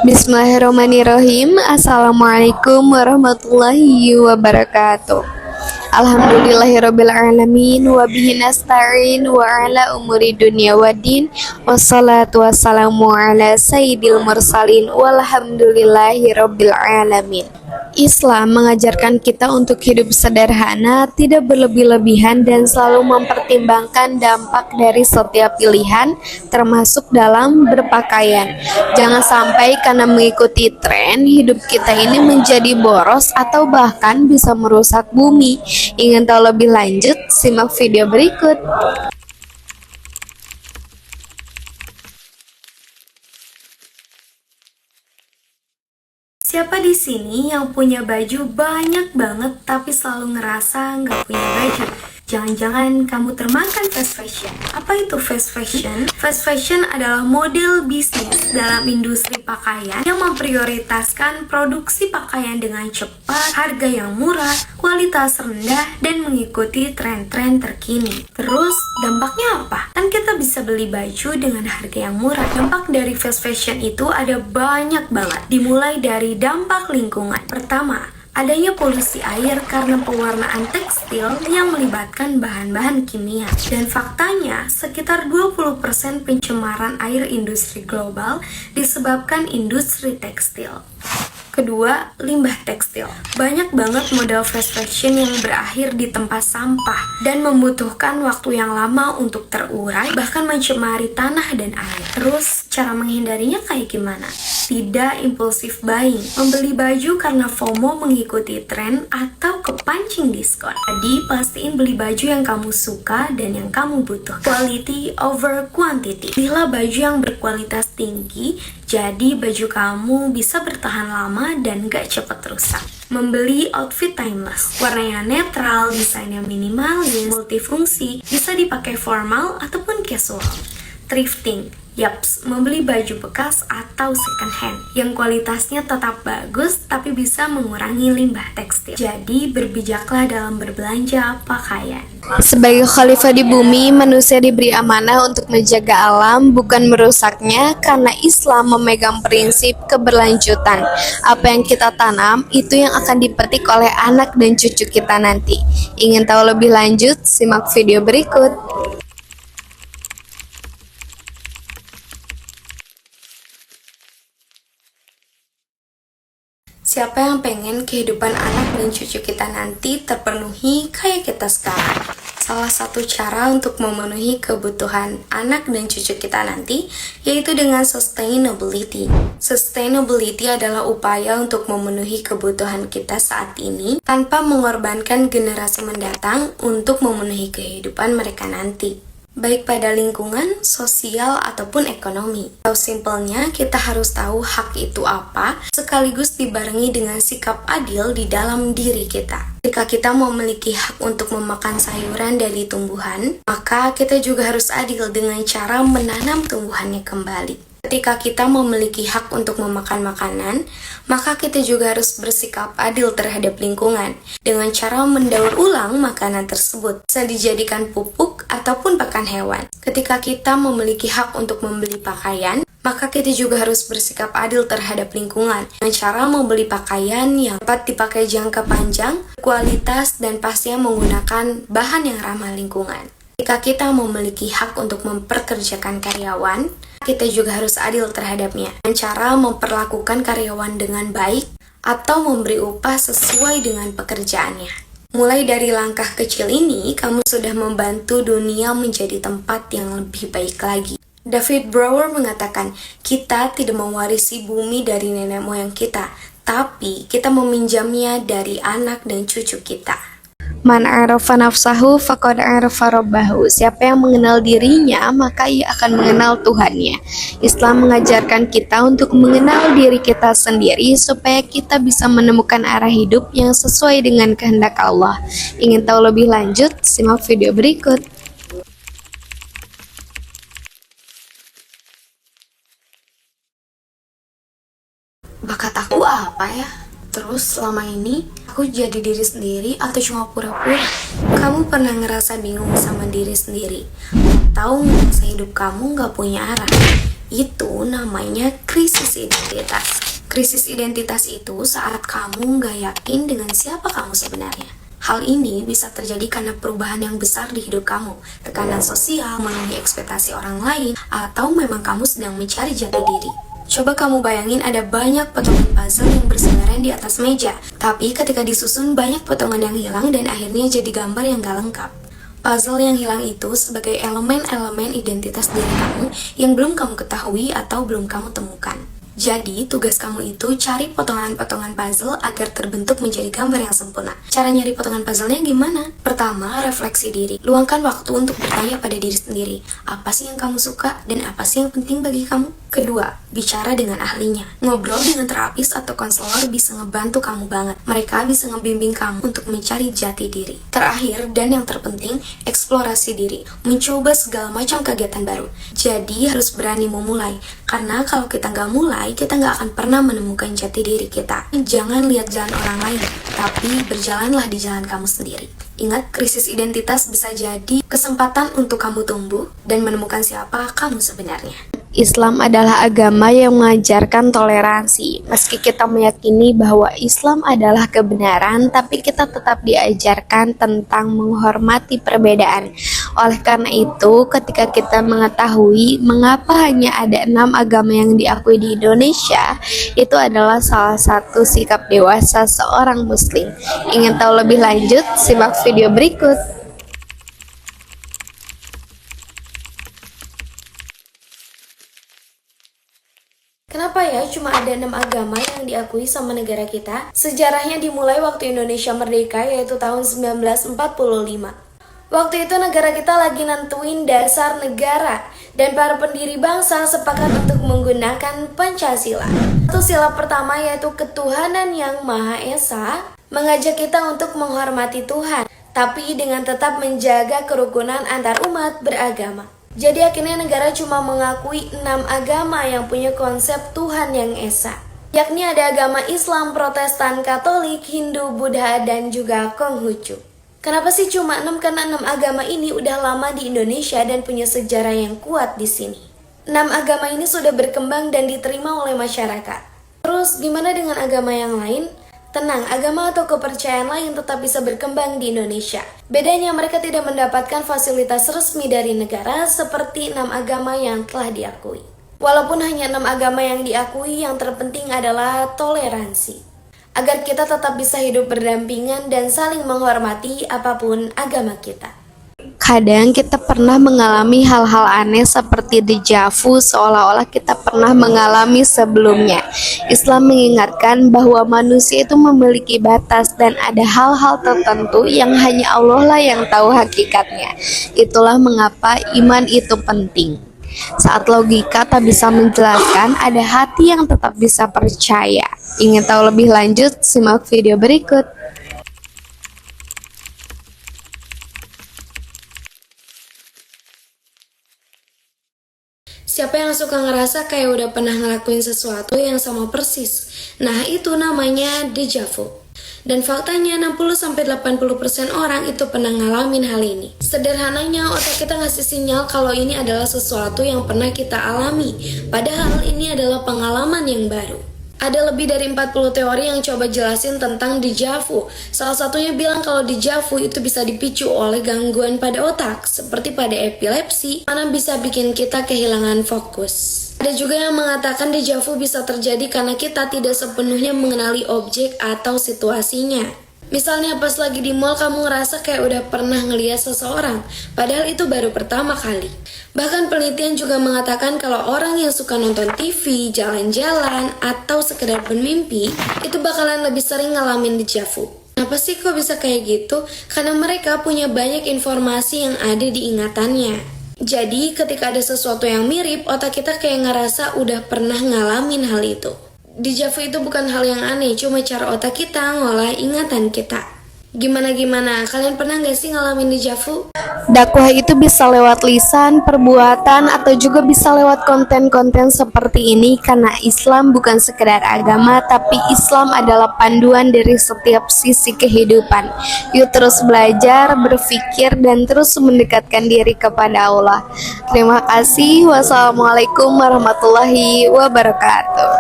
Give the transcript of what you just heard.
Bismillahirrahmanirrahim. Assalamualaikum warahmatullahi wabarakatuh. Alhamdulillahirrabbilalamin. Wabihi nasta'in wa ala umuri dunia waddin. Wassalatu wassalamu ala sayyidil mursalin. Walhamdulillahirrabbilalamin. Islam mengajarkan kita untuk hidup sederhana, tidak berlebih-lebihan, dan selalu mempertimbangkan dampak dari setiap pilihan, termasuk dalam berpakaian. Jangan sampai karena mengikuti tren, hidup kita ini menjadi boros atau bahkan bisa merusak bumi. Ingin tahu lebih lanjut? Simak video berikut. Siapa di sini yang punya baju banyak banget tapi selalu ngerasa nggak punya baju? Jangan-jangan kamu termakan fast fashion. Apa itu fast fashion? Fast fashion adalah model bisnis dalam industri pakaian yang memprioritaskan produksi pakaian dengan cepat, harga yang murah, kualitas rendah, dan mengikuti tren-tren terkini. Terus, dampaknya apa? Kan kita bisa beli baju dengan harga yang murah. Dampak dari fast fashion itu ada banyak banget. Dimulai dari dampak lingkungan. Pertama, adanya polusi air karena pewarnaan tekstil yang melibatkan bahan-bahan kimia. Dan faktanya, sekitar 20% pencemaran air industri global disebabkan industri tekstil. Kedua, limbah tekstil. Banyak banget model fast fashion yang berakhir di tempat sampah dan membutuhkan waktu yang lama untuk terurai, bahkan mencemari tanah dan air. Terus, cara menghindarinya kayak gimana? Tidak impulsif buying, membeli baju karena FOMO mengikuti tren atau kepancing diskon. Jadi, pastiin beli baju yang kamu suka dan yang kamu butuhkan. Quality over quantity. Pilihlah baju yang berkualitas tinggi, jadi baju kamu bisa bertahan lama dan gak cepat rusak. Membeli outfit timeless, warnanya netral, desainnya minimalis, multifungsi, bisa dipakai formal ataupun casual. Thrifting, yaps, membeli baju bekas atau second hand yang kualitasnya tetap bagus tapi bisa mengurangi limbah tekstil. Jadi berbijaklah dalam berbelanja pakaian. Sebagai khalifah di bumi, manusia diberi amanah untuk menjaga alam, bukan merusaknya, karena Islam memegang prinsip keberlanjutan. Apa yang kita tanam, itu yang akan dipetik oleh anak dan cucu kita nanti. Ingin tahu lebih lanjut? Simak video berikut. Siapa yang pengen kehidupan anak dan cucu kita nanti terpenuhi kayak kita sekarang? Salah satu cara untuk memenuhi kebutuhan anak dan cucu kita nanti yaitu dengan sustainability. Sustainability adalah upaya untuk memenuhi kebutuhan kita saat ini tanpa mengorbankan generasi mendatang untuk memenuhi kehidupan mereka nanti, baik pada lingkungan, sosial, ataupun ekonomi. Atau simpelnya, kita harus tahu hak itu apa, sekaligus dibarengi dengan sikap adil di dalam diri kita. Jika kita memiliki hak untuk memakan sayuran dari tumbuhan, maka kita juga harus adil dengan cara menanam tumbuhannya kembali. Ketika kita memiliki hak untuk memakan makanan, maka kita juga harus bersikap adil terhadap lingkungan dengan cara mendaur ulang makanan tersebut, bisa dijadikan pupuk ataupun pakan hewan. Ketika kita memiliki hak untuk membeli pakaian, maka kita juga harus bersikap adil terhadap lingkungan dengan cara membeli pakaian yang dapat dipakai jangka panjang, kualitas, dan pastinya menggunakan bahan yang ramah lingkungan. Jika kita memiliki hak untuk memperkerjakan karyawan, kita juga harus adil terhadapnya dengan cara memperlakukan karyawan dengan baik atau memberi upah sesuai dengan pekerjaannya. Mulai dari langkah kecil ini, kamu sudah membantu dunia menjadi tempat yang lebih baik lagi. David Brower mengatakan, kita tidak mewarisi bumi dari nenek moyang kita, tapi kita meminjamnya dari anak dan cucu kita. Man arafa nafsahu faqad arafa rabbahu. Siapa yang mengenal dirinya, maka ia akan mengenal Tuhannya. Islam mengajarkan kita untuk mengenal diri kita sendiri supaya kita bisa menemukan arah hidup yang sesuai dengan kehendak Allah. Ingin tahu lebih lanjut? Simak video berikut. Bakat aku apa ya? Terus selama ini aku jadi diri sendiri atau cuma pura-pura? Kamu pernah ngerasa bingung sama diri sendiri? Atau ngerasa hidup kamu gak punya arah? Itu namanya krisis identitas. Krisis identitas itu saat kamu nggak yakin dengan siapa kamu sebenarnya. Hal ini bisa terjadi karena perubahan yang besar di hidup kamu, tekanan sosial, memenuhi ekspektasi orang lain, atau memang kamu sedang mencari jati diri. Coba kamu bayangin ada banyak potongan puzzle yang berseliweran di atas meja, tapi ketika disusun banyak potongan yang hilang dan akhirnya jadi gambar yang gak lengkap. Puzzle yang hilang itu sebagai elemen-elemen identitas diri kamu yang belum kamu ketahui atau belum kamu temukan. Jadi, tugas kamu itu cari potongan-potongan puzzle agar terbentuk menjadi gambar yang sempurna. Cara nyari potongan puzzle-nya gimana? Pertama, refleksi diri. Luangkan waktu untuk bertanya pada diri sendiri. Apa sih yang kamu suka dan apa sih yang penting bagi kamu? Kedua, bicara dengan ahlinya. Ngobrol dengan terapis atau konselor bisa ngebantu kamu banget. Mereka bisa ngebimbing kamu untuk mencari jati diri. Terakhir, dan yang terpenting, eksplorasi diri. Mencoba segala macam kegiatan baru. Jadi, harus berani memulai. Karena kalau kita nggak mulai, kita nggak akan pernah menemukan jati diri kita. Jangan lihat jalan orang lain, tapi berjalanlah di jalan kamu sendiri. Ingat, krisis identitas bisa jadi kesempatan untuk kamu tumbuh dan menemukan siapa kamu sebenarnya. Islam adalah agama yang mengajarkan toleransi. Meski kita meyakini bahwa Islam adalah kebenaran, tapi kita tetap diajarkan tentang menghormati perbedaan. Oleh karena itu, ketika kita mengetahui mengapa hanya ada 6 agama yang diakui di Indonesia, itu adalah salah satu sikap dewasa seorang muslim. Ingin tahu lebih lanjut? Simak video berikut. Kenapa ya cuma ada 6 agama yang diakui sama negara kita? Sejarahnya dimulai waktu Indonesia merdeka, yaitu tahun 1945. Waktu itu negara kita lagi nentuin dasar negara, dan para pendiri bangsa sepakat untuk menggunakan Pancasila. Satu sila pertama yaitu ketuhanan yang Maha Esa, mengajak kita untuk menghormati Tuhan, tapi dengan tetap menjaga kerukunan antar umat beragama. Jadi akhirnya negara cuma mengakui 6 agama yang punya konsep Tuhan yang Esa, yakni ada agama Islam, Protestan, Katolik, Hindu, Buddha, dan juga Konghucu. Kenapa sih cuma 6? Karena 6 agama ini udah lama di Indonesia dan punya sejarah yang kuat di sini. 6 agama ini sudah berkembang dan diterima oleh masyarakat. Terus gimana dengan agama yang lain? Tenang, agama atau kepercayaan lain tetap bisa berkembang di Indonesia. Bedanya mereka tidak mendapatkan fasilitas resmi dari negara seperti 6 agama yang telah diakui. Walaupun hanya 6 agama yang diakui, yang terpenting adalah toleransi. Agar kita tetap bisa hidup berdampingan dan saling menghormati apapun agama kita. Kadang kita pernah mengalami hal-hal aneh seperti deja vu, seolah-olah kita pernah mengalami sebelumnya. Islam mengingatkan bahwa manusia itu memiliki batas dan ada hal-hal tertentu yang hanya Allah lah yang tahu hakikatnya. Itulah mengapa iman itu penting. Saat logika tak bisa menjelaskan, ada hati yang tetap bisa percaya. Ingin tahu lebih lanjut? Simak video berikut. Siapa yang suka ngerasa kayak udah pernah ngelakuin sesuatu yang sama persis? Nah, itu namanya deja vu. Dan faktanya 60-80% orang itu pernah ngalamin hal ini. Sederhananya, otak kita ngasih sinyal kalau ini adalah sesuatu yang pernah kita alami. Padahal ini adalah pengalaman yang baru. Ada lebih dari 40 teori yang coba jelasin tentang deja vu. Salah satunya bilang kalau deja vu itu bisa dipicu oleh gangguan pada otak, seperti pada epilepsi, mana bisa bikin kita kehilangan fokus. Ada juga yang mengatakan deja vu bisa terjadi karena kita tidak sepenuhnya mengenali objek atau situasinya. Misalnya pas lagi di mall kamu ngerasa kayak udah pernah ngeliat seseorang, padahal itu baru pertama kali. Bahkan penelitian juga mengatakan kalau orang yang suka nonton TV, jalan-jalan, atau sekedar bermimpi, itu bakalan lebih sering ngalamin deja vu. Kenapa sih kok bisa kayak gitu? Karena mereka punya banyak informasi yang ada di ingatannya. Jadi ketika ada sesuatu yang mirip, otak kita kayak ngerasa udah pernah ngalamin hal itu. Deja vu itu bukan hal yang aneh, cuma cara otak kita ngolah ingatan kita. Gimana? Kalian pernah nggak sih ngalamin dejavu? Dakwah itu bisa lewat lisan, perbuatan, atau juga bisa lewat konten-konten seperti ini karena Islam bukan sekedar agama, tapi Islam adalah panduan dari setiap sisi kehidupan. Yuk terus belajar, berpikir, dan terus mendekatkan diri kepada Allah. Terima kasih. Wassalamualaikum warahmatullahi wabarakatuh.